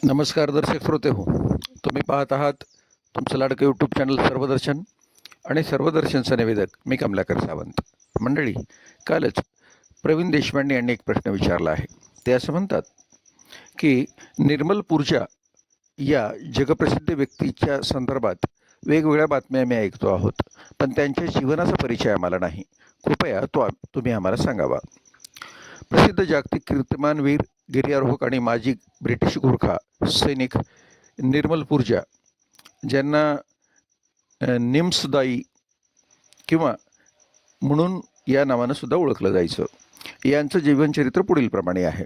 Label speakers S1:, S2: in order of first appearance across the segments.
S1: नमस्कार दर्शक श्रोते हो, तुम्ही पाहत आहात तुमचं लाडकं यूट्यूब चॅनल सर्वदर्शन आणि सर्वदर्शनचा निवेदक मी कमलाकर सावंत. मंडळी, कालच प्रवीण देशपांडे यांनी एक प्रश्न विचारला आहे. ते असं म्हणतात की निर्मल पूजा या जगप्रसिद्ध व्यक्तीच्या संदर्भात वेगवेगळ्या बातम्या आम्ही ऐकतो आहोत, पण त्यांच्या जीवनाचा परिचय आम्हाला नाही. कृपया तुम्ही आम्हाला सांगावा. प्रसिद्ध जागतिक कीर्तिमानवीर, गिर्यारोहक आणि माजी ब्रिटिश गोरखा सैनिक निर्मल पूजा, ज्यांना निम्सदाई किंवा म्हणून या नावानं सुद्धा ओळखलं जायचं, यांचं जीवनचरित्र पुढीलप्रमाणे आहे.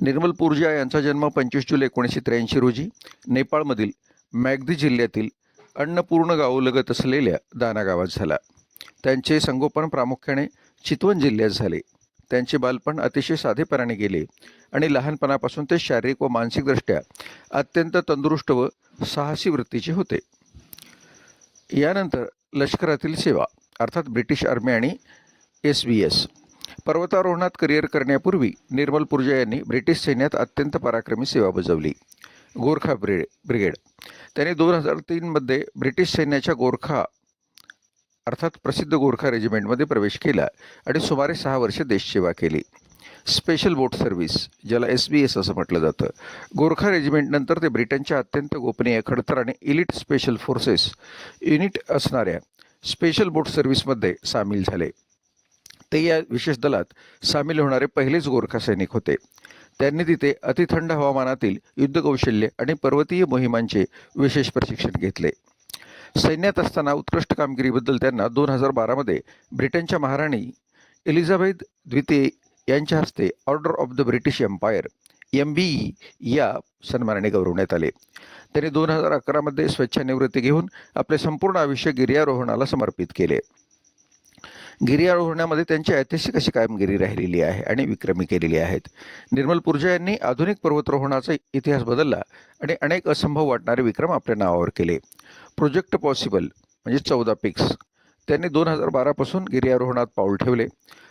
S1: निर्मल पूजा यांचा जन्म 25 जुलै 1983 रोजी नेपाळमधील मॅगदी जिल्ह्यातील अन्नपूर्ण गावालगत असलेल्या दाना गावात झाला. त्यांचे संगोपन प्रामुख्याने चितवन जिल्ह्यात झाले. त्यांचे बालपण अतिशय साधेपणाने गेले आणि लहानपणापासून ते शारीरिक व मानसिकदृष्ट्या अत्यंत तंदुरुस्त व साहसी वृत्तीचे होते. यानंतर लष्करातील सेवा अर्थात ब्रिटिश आर्मी आणि SBS पर्वतारोहणात करिअर करण्यापूर्वी निर्मल पूजा यांनी ब्रिटिश सैन्यात अत्यंत पराक्रमी सेवा बजावली. गोरखा ब्रिगेड त्यांनी 2003मध्ये ब्रिटिश सैन्याच्या गोरखा अर्थात प्रसिद्ध गोरखा रेजिमेंटमध्ये प्रवेश केला आणि सुमारे 6 वर्षे देशसेवा केली. स्पेशल बोट सर्व्हिस, ज्याला SBS असं म्हटलं जातं, गोरखा रेजिमेंटनंतर ते ब्रिटनच्या अत्यंत गोपनीय खडतर आणि इलिट स्पेशल फोर्सेस युनिट असणाऱ्या स्पेशल बोट सर्व्हिसमध्ये सामील झाले. ते या विशेष दलात सामील होणारे पहिलेच गोरखा सैनिक होते. त्यांनी तिथे अतिथंड हवामानातील युद्धकौशल्य आणि पर्वतीय मोहिमांचे विशेष प्रशिक्षण घेतले. सैन्यात असताना उत्कृष्ट कामगिरीबद्दल त्यांना 2012मध्ये ब्रिटनच्या महाराणी एलिझाबेथ द्वितीय यांच्या हस्ते Order of the British Empire MBE या सन्मानाने गौरवण्यात आले. त्यांनी 2011मध्ये स्वेच्छानिवृत्ती घेऊन आपले संपूर्ण आयुष्य गिर्यारोहणाला समर्पित केले. गिर्यारोहणामध्ये त्यांची ऐतिहासिक अशी कामगिरी राहिलेली आहे आणि विक्रमी केलेली आहेत. निर्मल पूजा यांनी आधुनिक पर्वतारोहणाचा इतिहास बदलला आणि अनेक असंभव वाटणारे विक्रम आपल्या नावावर केले. प्रोजेक्ट पॉसिबल म्हणजे 14 पीक्स त्यांनी 2012पासून गिर्यारोहणात पाऊल ठेवले.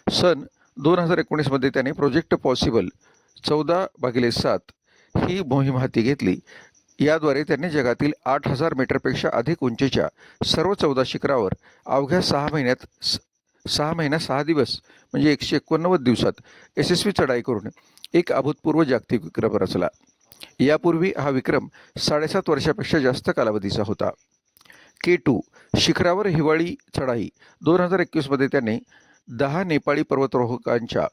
S1: सन 2019मध्ये त्यांनी प्रोजेक्ट पॉसिबल 14/7 ही मोहीम हाती घेतली. याद्वारे त्यांनी जगातील 8000 मीटरपेक्षा अधिक उंचीच्या सर्व 14 शिखरावर अवघ्या 6 महिन्यात 6 दिवस म्हणजे 189 दिवसात यशस्वी चढाई करून एक अभूतपूर्व जागतिक विक्रम रचला. यापूर्वी हा विक्रम 7.5 वर्षापेक्षा जास्त कालावधीचा होता. K2 शिखरावर हिवाळी चढाई 2021मध्ये त्यांनी 10 नेपाळी पर्वतारोहकांच्या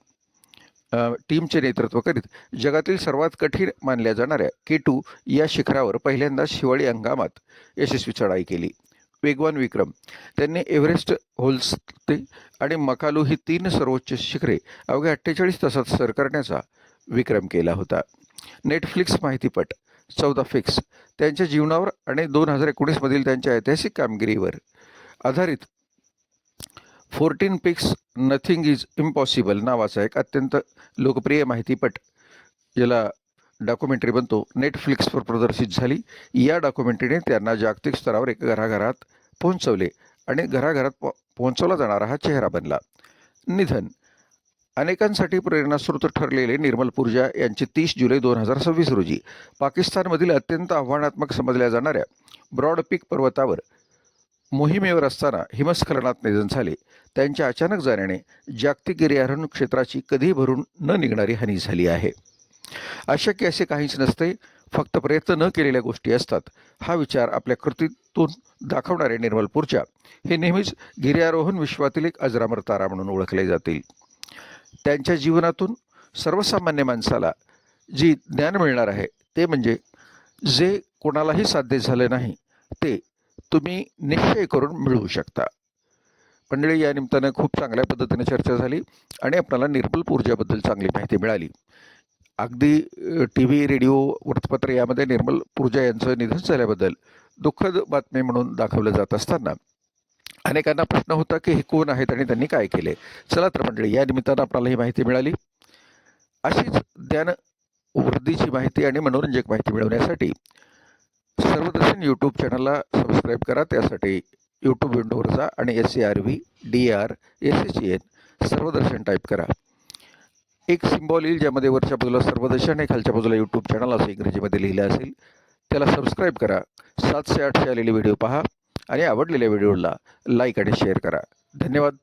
S1: टीमचे नेतृत्व करीत जगातील सर्वात कठीण मानल्या जाणाऱ्या K2 या शिखरावर पहिल्यांदाच हिवाळी हंगामात यशस्वी चढाई केली. वेगवान विक्रम त्यांनी एव्हरेस्ट, होल्स्ते आणि मकालू ही 3 सर्वोच्च शिखरे अवघ्या 48 तासात सर करण्याचा विक्रम केला होता. नेटफ्लिक्स माहितीपट 14 फिक्स त्यांच्या जीवनावर आणि 2019मधील त्यांच्या ऐतिहासिक कामगिरीवर आधारित 14 पिक्स नथिंग इज इम्पॉसिबल नावाचा एक अत्यंत लोकप्रिय माहितीपट, ज्याला डॉक्युमेंटरी बनतो, नेटफ्लिक्सवर प्रदर्शित झाली. या डॉक्युमेंटरीने त्यांना जागतिक स्तरावर एक घराघरात पोहोचवले आणि घराघरात पोहोचवला जाणारा हा चेहरा बनला. निधन अनेकांसाठी प्रेरणास्रोत ठरलेले निर्मल पूजा यांचे 30 जुलै 2026 रोजी पाकिस्तानमधील अत्यंत आव्हानात्मक समजल्या जाणाऱ्या ब्रॉड पीक पर्वतावर मोहिमेवर असताना हिमस्खलनात निधन झाले. त्यांच्या अचानक जाण्याने जागतिक गिर्यारोहण क्षेत्राची कधीही भरून न निघणारी हानी झाली आहे. अशक्य असे काहीच नसते, फक्त प्रयत्न न केलेल्या गोष्टी असतात. हा विचार आपल्या कृतीतून दाखवणारे निर्मल पूजा हे नेहमीच गिर्यारोहण विश्वातील एक अजरामर तारा म्हणून ओळखले जातील. त्यांच्या जीवनातून सर्वसामान्य माणसाला जी ज्ञान मिळणार आहे ते म्हणजे जे कोणालाही साध्य झाले नाही ते तुम्ही निश्चय करून मिळवू शकता. मंडळी, या निमित्तानं खूप चांगल्या पद्धतीने चर्चा झाली आणि आपल्याला निर्मल पूजाबद्दल चांगली माहिती मिळाली. अगदी TV, रेडिओ, वृत्तपत्र यामध्ये निर्मल पूजा यांचं निधन झाल्याबद्दल दुःखद बातमी म्हणून दाखवलं जात असताना अनेकांना प्रश्न होता की हे कोण आहेत आणि त्यांनी काय केले. चला तर मंडळी, या निमित्तानं आपल्याला ही माहिती मिळाली. अशीच ज्ञानवृद्धीची माहिती आणि मनोरंजक माहिती मिळवण्यासाठी सर्वदर्शन यूट्यूब चॅनलला सबस्क्राईब करा. त्यासाठी यूट्यूब विंडोवर जा आणि SARVDRSHN सर्वदर्शन टाईप करा. एक सिम्बॉल येईल ज्यामध्ये वरच्या बाजूला सर्व देश आणि खालच्या बाजूला यूट्यूब चॅनल असं इंग्रजीमध्ये लिहिलं असेल. त्याला सबस्क्राईब करा. 700 800 आलेले व्हिडिओ पहा आणि आवडलेल्या व्हिडिओला लाईक आणि शेअर करा. धन्यवाद.